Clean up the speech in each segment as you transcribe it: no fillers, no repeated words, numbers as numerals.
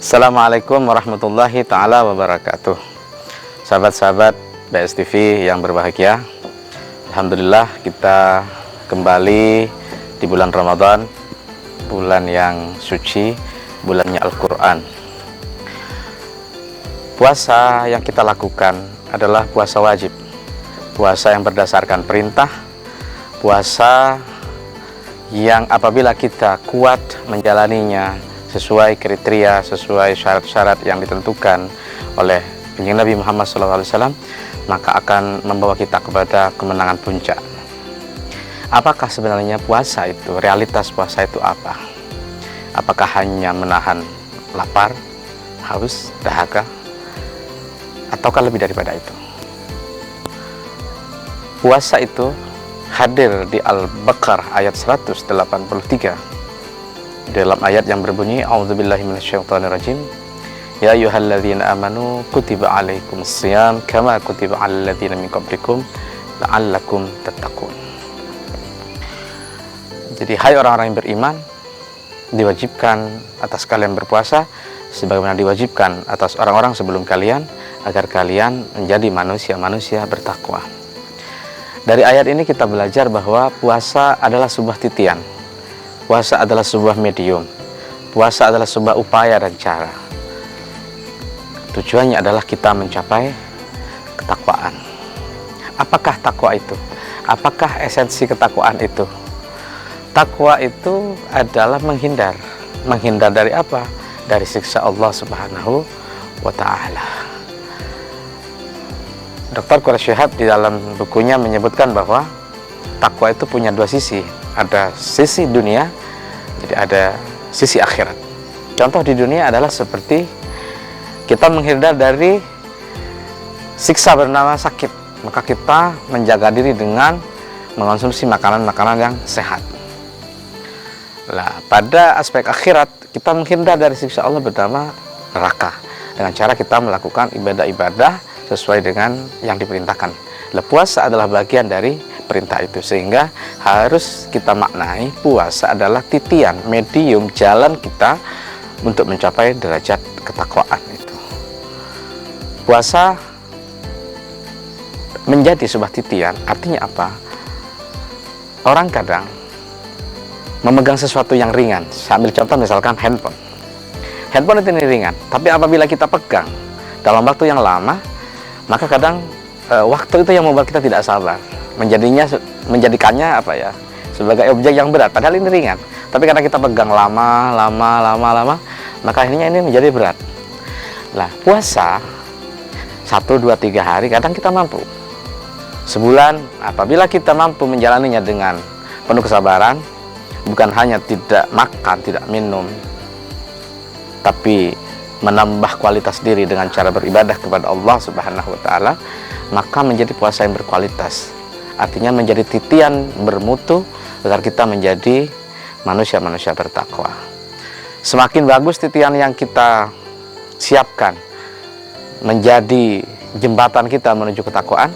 Assalamualaikum warahmatullahi ta'ala wabarakatuh. Sahabat-sahabat BS TV yang berbahagia, alhamdulillah kita kembali di bulan Ramadan, bulan yang suci, bulannya Al-Quran. Puasa yang kita lakukan adalah puasa wajib, puasa yang berdasarkan perintah, puasa yang apabila kita kuat menjalaninya sesuai kriteria, sesuai syarat-syarat yang ditentukan oleh Kanjeng Nabi Muhammad SAW, maka akan membawa kita kepada kemenangan puncak. Apakah sebenarnya puasa itu, realitas puasa itu apa? Apakah hanya menahan lapar, haus, dahaga, ataukah lebih daripada itu? Puasa itu hadir di Al-Baqarah ayat 183 dalam ayat yang berbunyi, a'udzubillahi minasyaitonirrajim, ya ayyuhalladzina amanu kutiba alaikumusshiyam kama kutiba alal ladzina min qablikum la'allakum tattaqun. Jadi hai orang-orang yang beriman, diwajibkan atas kalian berpuasa sebagaimana diwajibkan atas orang-orang sebelum kalian, agar kalian menjadi manusia-manusia bertakwa. Dari ayat ini kita belajar bahwa puasa adalah sebuah titian. Puasa adalah sebuah medium. Puasa adalah sebuah upaya dan cara. Tujuannya adalah kita mencapai ketakwaan. Apakah takwa itu? Apakah esensi ketakwaan itu? Takwa itu adalah menghindar. Menghindar dari apa? Dari siksa Allah Subhanahu wa Ta'ala. Dr. Quraish Shihab di dalam bukunya menyebutkan bahwa takwa itu punya dua sisi. Ada sisi dunia, jadi ada sisi akhirat. Contoh di dunia adalah seperti kita menghindar dari siksa bernama sakit, maka kita menjaga diri dengan mengonsumsi makanan-makanan yang sehat. Nah, pada aspek akhirat kita menghindar dari siksa Allah bernama neraka dengan cara kita melakukan ibadah-ibadah sesuai dengan yang diperintahkan. Nah, puasa adalah bagian dari perintah itu, sehingga harus kita maknai puasa adalah titian, medium jalan kita untuk mencapai derajat ketakwaan itu. Puasa menjadi sebuah titian, artinya apa? Orang kadang memegang sesuatu yang ringan. Saya ambil contoh misalkan handphone. Handphone itu ringan, tapi apabila kita pegang dalam waktu yang lama, maka kadang waktu itu yang membuat kita tidak sabar, menjadikannya apa ya, sebagai objek yang berat, padahal ini ringan, tapi karena kita pegang lama, maka akhirnya ini menjadi berat. Nah, puasa 1, 2, 3 hari kadang kita mampu. Sebulan apabila kita mampu menjalaninya dengan penuh kesabaran, bukan hanya tidak makan, tidak minum, tapi menambah kualitas diri dengan cara beribadah kepada Allah Subhanahu wa Ta'ala, maka menjadi puasa yang berkualitas. Artinya menjadi titian bermutu agar kita menjadi manusia-manusia bertakwa. Semakin bagus titian yang kita siapkan menjadi jembatan kita menuju ketakwaan,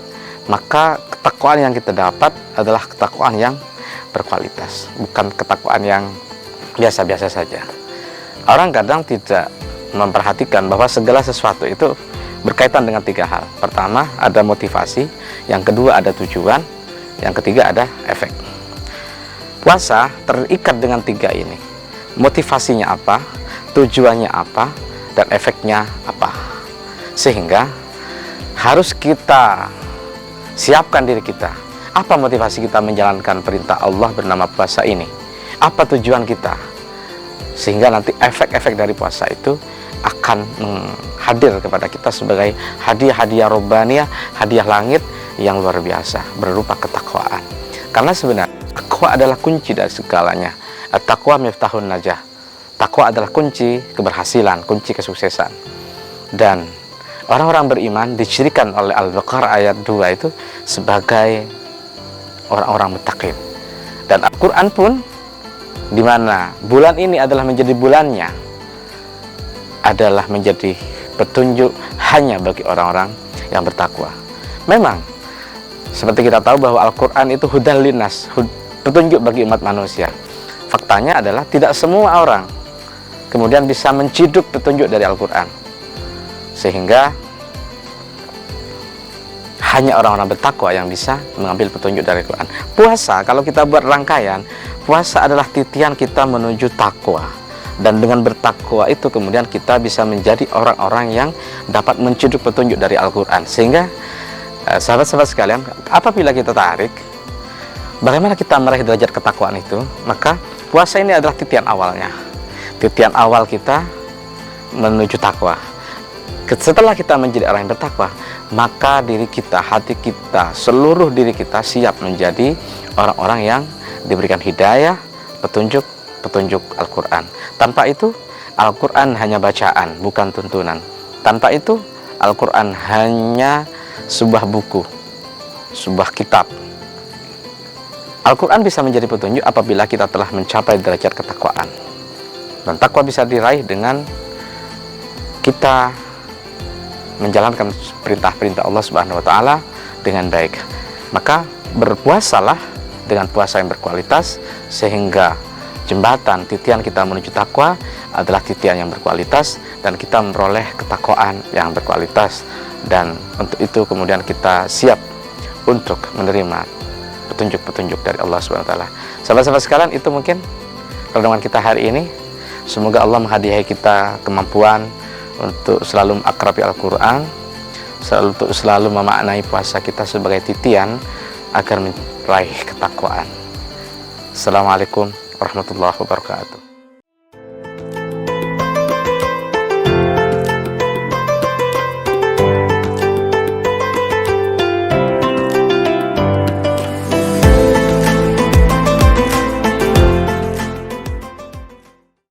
maka ketakwaan yang kita dapat adalah ketakwaan yang berkualitas, bukan ketakwaan yang biasa-biasa saja. Orang kadang tidak memperhatikan bahwa segala sesuatu itu berkaitan dengan 3 hal. Pertama, ada motivasi. Yang kedua, ada tujuan. Yang ketiga, ada efek. Puasa terikat dengan 3 ini. Motivasinya apa, tujuannya apa, dan efeknya apa. Sehingga harus kita siapkan diri kita. Apa motivasi kita menjalankan perintah Allah bernama puasa ini? Apa tujuan kita? Sehingga nanti efek-efek dari puasa itu akan hadir kepada kita sebagai hadiah-hadiah robbaniyah, hadiah langit yang luar biasa berupa ketakwaan. Karena sebenarnya takwa adalah kunci dari segalanya. At-taqwa miftahun najah. Takwa adalah kunci keberhasilan, kunci kesuksesan. Dan orang-orang beriman dicirikan oleh Al-Baqarah ayat 2 itu sebagai orang-orang muttaqin. Dan Al-Quran pun, di mana bulan ini adalah menjadi bulannya, adalah menjadi petunjuk hanya bagi orang-orang yang bertakwa. Memang seperti kita tahu bahwa Al-Quran itu hudal linnas, petunjuk bagi umat manusia. Faktanya adalah tidak semua orang kemudian bisa menciduk petunjuk dari Al-Quran, sehingga hanya orang-orang bertakwa yang bisa mengambil petunjuk dari Al-Quran. Puasa, kalau kita buat rangkaian, puasa adalah titian kita menuju takwa, dan dengan bertakwa itu kemudian kita bisa menjadi orang-orang yang dapat menciduk petunjuk dari Al-Quran. Sehingga sahabat-sahabat sekalian, apabila kita tarik bagaimana kita meraih derajat ketakwaan itu, maka puasa ini adalah titian awalnya, titian awal kita menuju takwa. Setelah kita menjadi orang yang bertakwa, maka diri kita, hati kita, seluruh diri kita siap menjadi orang-orang yang diberikan hidayah, petunjuk Al-Quran. Tanpa itu, Al-Quran hanya bacaan, bukan tuntunan. Tanpa itu, Al-Quran hanya sebuah buku, sebuah kitab. Al-Quran bisa menjadi petunjuk apabila kita telah mencapai derajat ketakwaan. Dan takwa bisa diraih dengan kita menjalankan perintah-perintah Allah Subhanahu wa Ta'ala dengan baik. Maka berpuasalah dengan puasa yang berkualitas, sehingga jembatan titian kita menuju takwa adalah titian yang berkualitas, dan kita memperoleh ketakwaan yang berkualitas. Dan untuk itu kemudian kita siap untuk menerima petunjuk-petunjuk dari Allah Subhanahu wa Ta'ala. Sahabat-sahabat sekalian, itu mungkin renungan kita hari ini. Semoga Allah menghadiahi kita kemampuan untuk selalu mengakrabi Al-Quran, selalu memaknai puasa kita sebagai titian agar meraih ketakwaan. Assalamualaikum warahmatullahi wabarakatuh.